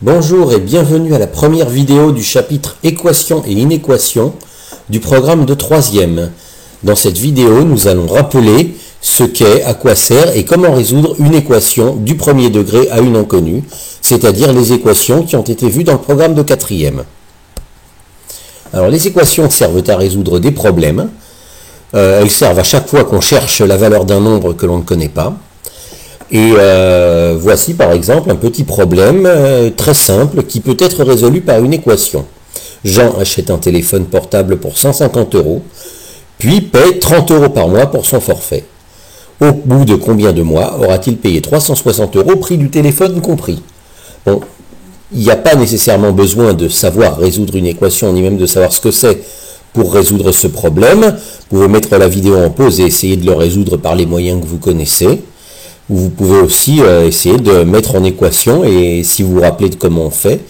Bonjour et bienvenue à la première vidéo du chapitre Équations et inéquations du programme de 3e. Dans cette vidéo, nous allons rappeler ce qu'est, à quoi sert et comment résoudre une équation du premier degré à une inconnue, c'est-à-dire les équations qui ont été vues dans le programme de 4e. Alors les équations servent à résoudre des problèmes. Elles servent à chaque fois qu'on cherche la valeur d'un nombre que l'on ne connaît pas. Et voici par exemple un petit problème très simple qui peut être résolu par une équation. Jean achète un téléphone portable pour 150 €, puis paie 30 € par mois pour son forfait. Au bout de combien de mois aura-t-il payé 360 € prix du téléphone compris? Bon, il n'y a pas nécessairement besoin de savoir résoudre une équation, ni même de savoir ce que c'est pour résoudre ce problème. Vous pouvez mettre la vidéo en pause et essayer de le résoudre par les moyens que vous connaissez. Vous pouvez aussi essayer de mettre en équation, et si vous vous rappelez de comment on fait,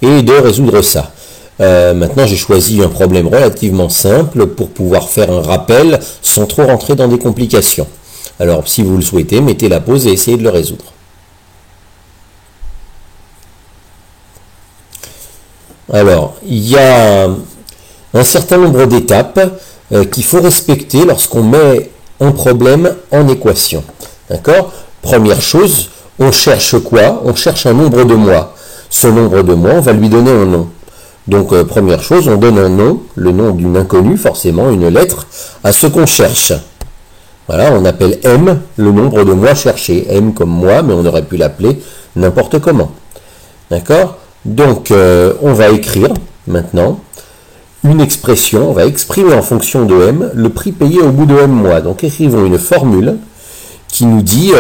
et de résoudre ça. Maintenant, j'ai choisi un problème relativement simple pour pouvoir faire un rappel sans trop rentrer dans des complications. Alors, si vous le souhaitez, mettez la pause et essayez de le résoudre. Alors, il y a un certain nombre d'étapes qu'il faut respecter lorsqu'on met un problème en équation. D'accord? Première chose, on cherche quoi? On cherche un nombre de mois. Ce nombre de mois, on va lui donner un nom. Donc, première chose, on donne un nom, le nom d'une inconnue, forcément, une lettre, à ce qu'on cherche. Voilà, on appelle M le nombre de mois cherché. M comme mois, mais on aurait pu l'appeler n'importe comment. D'accord? Donc, on va écrire, maintenant, une expression, on va exprimer en fonction de M le prix payé au bout de M mois. Donc, écrivons une formule qui nous dit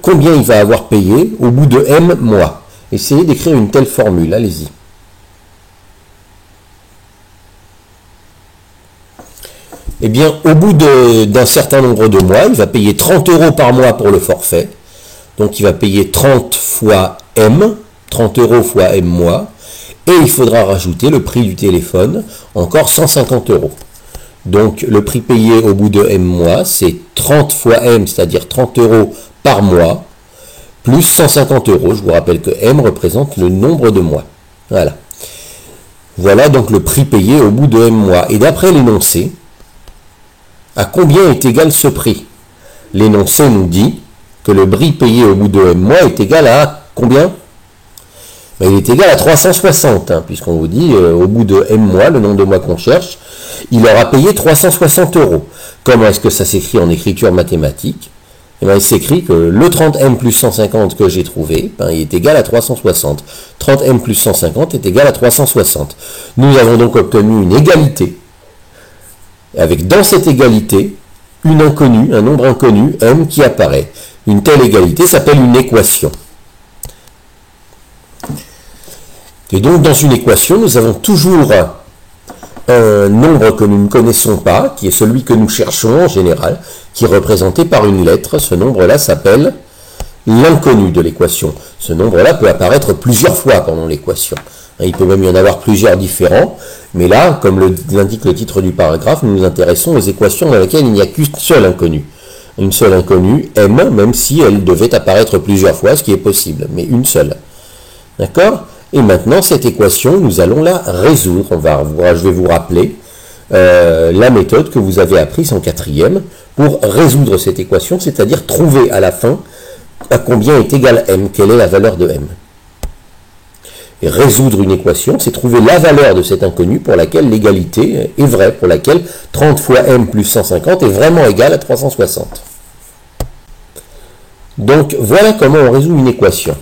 combien il va avoir payé au bout de M mois. Essayez d'écrire une telle formule, allez-y. Eh bien, au bout d'un certain nombre de mois, il va payer 30 € par mois pour le forfait. Donc, il va payer 30 fois M, 30 € fois M mois. Et il faudra rajouter le prix du téléphone, encore 150 €. Donc, le prix payé au bout de M mois, c'est 30 fois M, c'est-à-dire 30 € par mois, plus 150 €. Je vous rappelle que M représente le nombre de mois. Voilà. Voilà donc le prix payé au bout de M mois. Et d'après l'énoncé, à combien est égal ce prix? L'énoncé nous dit que le prix payé au bout de M mois est égal à combien? Ben, il est égal à 360, puisqu'on vous dit au bout de M mois, le nombre de mois qu'on cherche, il aura payé 360 €. Comment est-ce que ça s'écrit en écriture mathématique? Eh bien, il s'écrit que le 30M plus 150 que j'ai trouvé, il est égal à 360. 30M plus 150 est égal à 360. Nous avons donc obtenu une égalité, avec dans cette égalité, une inconnue, un nombre inconnu, M, qui apparaît. Une telle égalité s'appelle une équation. Et donc, dans une équation, nous avons toujours un nombre que nous ne connaissons pas, qui est celui que nous cherchons en général, qui est représenté par une lettre. Ce nombre-là s'appelle l'inconnu de l'équation. Ce nombre-là peut apparaître plusieurs fois pendant l'équation. Il peut même y en avoir plusieurs différents, mais là, comme l'indique le titre du paragraphe, nous nous intéressons aux équations dans lesquelles il n'y a qu'une seule inconnue. Une seule inconnue, M, même si elle devait apparaître plusieurs fois, ce qui est possible, mais une seule. D'accord ? Et maintenant, cette équation, nous allons la résoudre. Je vais vous rappeler la méthode que vous avez apprise en 4e pour résoudre cette équation, c'est-à-dire trouver à la fin à combien est égal M, quelle est la valeur de M. Et résoudre une équation, c'est trouver la valeur de cette inconnue pour laquelle l'égalité est vraie, pour laquelle 30 fois M plus 150 est vraiment égal à 360. Donc, voilà comment on résout une équation.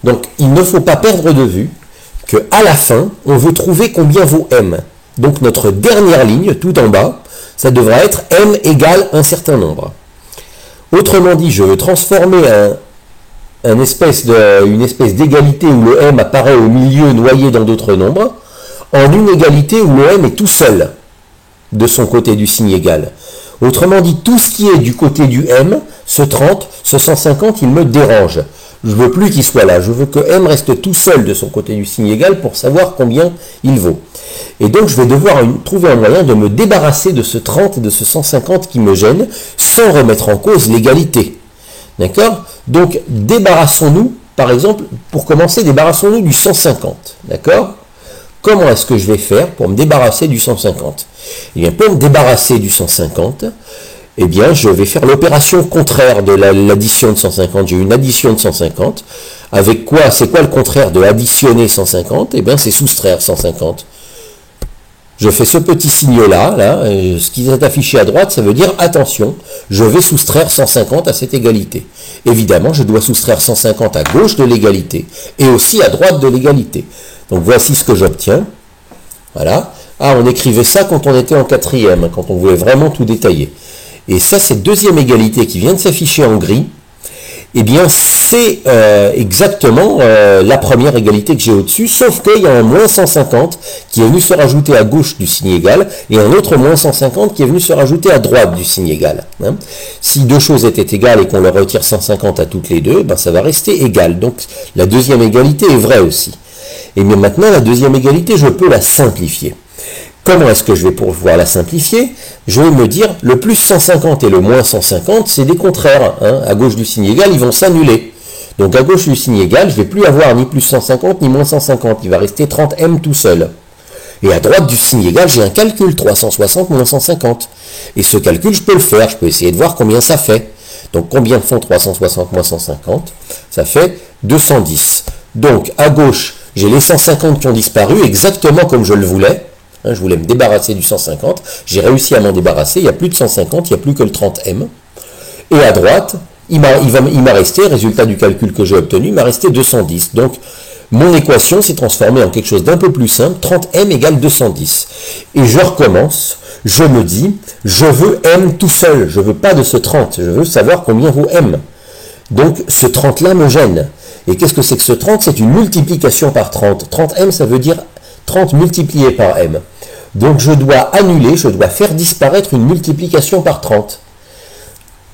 Donc, il ne faut pas perdre de vue qu'à la fin, on veut trouver combien vaut M. Donc, notre dernière ligne, tout en bas, ça devra être M égale un certain nombre. Autrement dit, je veux transformer une espèce d'égalité où le M apparaît au milieu noyé dans d'autres nombres, en une égalité où le M est tout seul de son côté du signe égal. Autrement dit, tout ce qui est du côté du M, ce 30, ce 150, il me dérange. Je ne veux plus qu'il soit là. Je veux que M reste tout seul de son côté du signe égal pour savoir combien il vaut. Et donc, je vais devoir trouver un moyen de me débarrasser de ce 30 et de ce 150 qui me gênent sans remettre en cause l'égalité. D'accord? Donc, débarrassons-nous par exemple, pour commencer, débarrassons-nous du 150, d'accord? Comment est-ce que je vais faire pour me débarrasser du 150? Eh bien, pour me débarrasser du 150, eh bien, je vais faire l'opération contraire de l'addition de 150. J'ai une addition de 150. Avec quoi? C'est quoi le contraire de additionner 150? Eh bien, c'est soustraire 150. Je fais ce petit signe-là, ce qui est affiché à droite, ça veut dire, attention, je vais soustraire 150 à cette égalité. Évidemment, je dois soustraire 150 à gauche de l'égalité et aussi à droite de l'égalité. Donc, voici ce que j'obtiens. Voilà. Ah, on écrivait ça quand on était en quatrième, quand on voulait vraiment tout détailler. Et ça, cette deuxième égalité qui vient de s'afficher en gris, eh bien, c'est exactement la première égalité que j'ai au-dessus, sauf qu'il y a un moins 150 qui est venu se rajouter à gauche du signe égal, et un autre moins 150 qui est venu se rajouter à droite du signe égal. Hein. Si deux choses étaient égales et qu'on leur retire 150 à toutes les deux, ben, ça va rester égal. Donc, la deuxième égalité est vraie aussi. Et bien maintenant, la deuxième égalité, je peux la simplifier. Comment est-ce que je vais pouvoir la simplifier? Je vais me dire, le plus 150 et le moins 150, c'est des contraires. Hein. À gauche du signe égal, ils vont s'annuler. Donc à gauche du signe égal, je ne vais plus avoir ni plus 150 ni moins 150. Il va rester 30m tout seul. Et à droite du signe égal, j'ai un calcul, 360 moins 150. Et ce calcul, je peux le faire. Je peux essayer de voir combien ça fait. Donc combien font 360 moins 150? Ça fait 210. Donc à gauche, j'ai les 150 qui ont disparu, exactement comme je le voulais. Je voulais me débarrasser du 150, j'ai réussi à m'en débarrasser, il n'y a plus de 150, il n'y a plus que le 30m. Et à droite, il m'a resté, résultat du calcul que j'ai obtenu, il m'a resté 210. Donc, mon équation s'est transformée en quelque chose d'un peu plus simple, 30m égale 210. Et je recommence, je me dis, je veux m tout seul, je ne veux pas de ce 30, je veux savoir combien vaut m. Donc, ce 30-là me gêne. Et qu'est-ce que c'est que ce 30? C'est une multiplication par 30. 30m, ça veut dire 30 multiplié par m. Donc je dois annuler, je dois faire disparaître une multiplication par 30.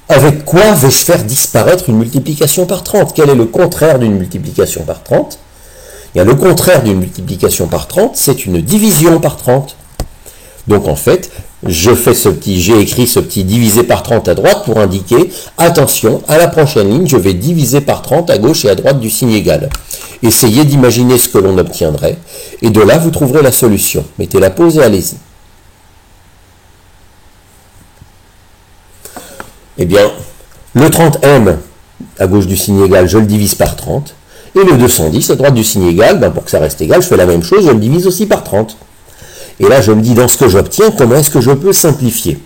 Avec quoi vais-je faire disparaître une multiplication par 30? Quel est le contraire d'une multiplication par 30? Bien, le contraire d'une multiplication par 30, c'est une division par 30. Donc en fait, j'ai écrit ce petit divisé par 30 à droite pour indiquer, attention, à la prochaine ligne, je vais diviser par 30 à gauche et à droite du signe égal. Essayez d'imaginer ce que l'on obtiendrait, et de là, vous trouverez la solution. Mettez la pause et allez-y. Eh bien, le 30m à gauche du signe égal, je le divise par 30, et le 210 à droite du signe égal, ben pour que ça reste égal, je fais la même chose, je le divise aussi par 30. Et là, je me dis, dans ce que j'obtiens, comment est-ce que je peux simplifier?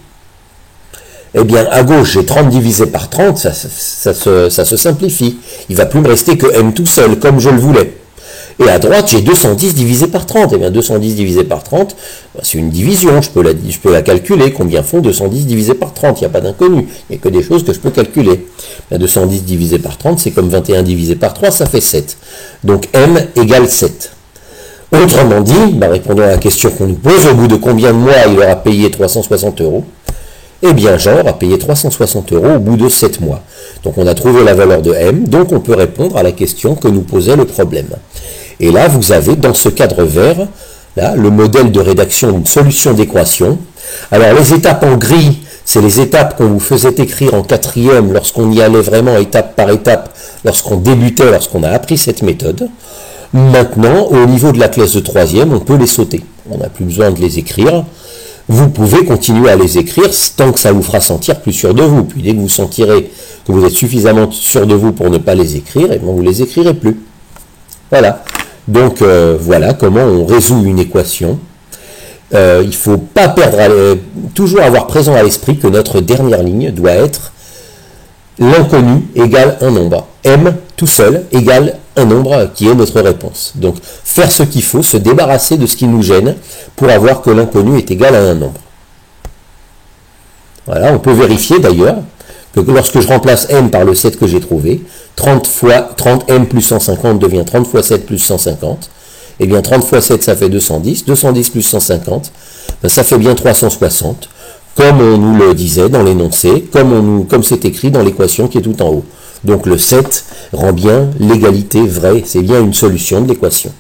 Eh bien, à gauche, j'ai 30 divisé par 30, ça se simplifie. Il ne va plus me rester que m tout seul, comme je le voulais. Et à droite, j'ai 210 divisé par 30. Eh bien, 210 divisé par 30, c'est une division. Je peux la calculer. Combien font 210 divisé par 30? Il n'y a pas d'inconnu. Il n'y a que des choses que je peux calculer. 210 divisé par 30, c'est comme 21 divisé par 3, ça fait 7. Donc, m égale 7. Autrement dit, répondant à la question qu'on nous pose, au bout de combien de mois il aura payé 360 €? Eh bien, Jean aura payé 360 € au bout de 7 mois. Donc, on a trouvé la valeur de m, donc on peut répondre à la question que nous posait le problème. Et là, vous avez, dans ce cadre vert, là, le modèle de rédaction d'une solution d'équation. Alors, les étapes en gris, c'est les étapes qu'on vous faisait écrire en quatrième lorsqu'on y allait vraiment étape par étape, lorsqu'on débutait, lorsqu'on a appris cette méthode. Maintenant, au niveau de la classe de troisième, on peut les sauter. On n'a plus besoin de les écrire. Vous pouvez continuer à les écrire tant que ça vous fera sentir plus sûr de vous. Puis dès que vous sentirez que vous êtes suffisamment sûr de vous pour ne pas les écrire, et bien vous ne les écrirez plus. Voilà. Donc voilà comment on résout une équation. Il ne faut pas perdre, toujours avoir présent à l'esprit que notre dernière ligne doit être l'inconnu égale un nombre. M tout seul égale un nombre qui est notre réponse. Donc faire ce qu'il faut, se débarrasser de ce qui nous gêne pour avoir que l'inconnu est égal à un nombre. Voilà, on peut vérifier d'ailleurs que lorsque je remplace m par le 7 que j'ai trouvé, 30m plus 150 devient 30 fois 7 plus 150. Et bien 30 fois 7 ça fait 210, 210 plus 150, ça fait bien 360, comme on nous le disait dans l'énoncé, comme c'est écrit dans l'équation qui est tout en haut. Donc le 7 rend bien l'égalité vraie, c'est bien une solution de l'équation.